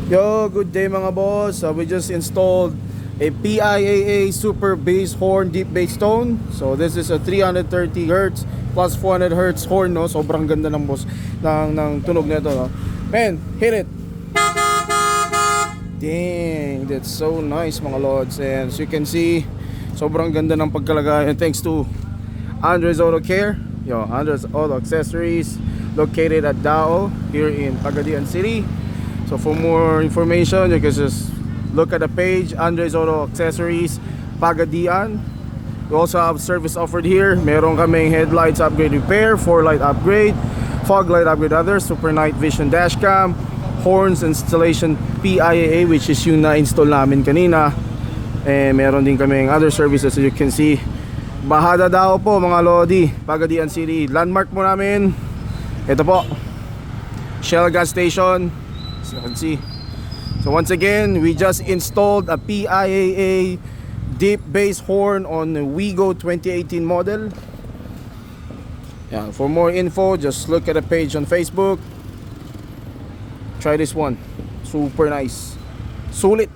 Yo, good day mga boss. We just installed a PIAA super bass horn deep bass tone. So this is a 330 Hz plus 400 Hz horn, no. Sobrang ganda ng boss ng tunog nito, no. Man, hit it. Dang, that's so nice mga lords. And as you can see, sobrang ganda ng pagkalagay. And thanks to Andres Auto Care, Andres Auto Accessories, located at Dao here in Pagadian City. So for more information, you can just look at the page, Andres Auto Accessories, Pagadian. We also have service offered here. Meron kaming headlights upgrade repair, fog light upgrade, other, super night vision dashcam, horns installation PIAA, which is yung na-install namin kanina. And meron din kaming other services, as you can see. Bahada daw po mga lodi, Pagadian City. Landmark mo namin, ito po, Shell gas station, as you can see. So once again, we just installed a PIAA deep bass horn on the Wigo 2018 model. Yeah, for more info, just look at the page on Facebook. Try this one, super nice, sulit.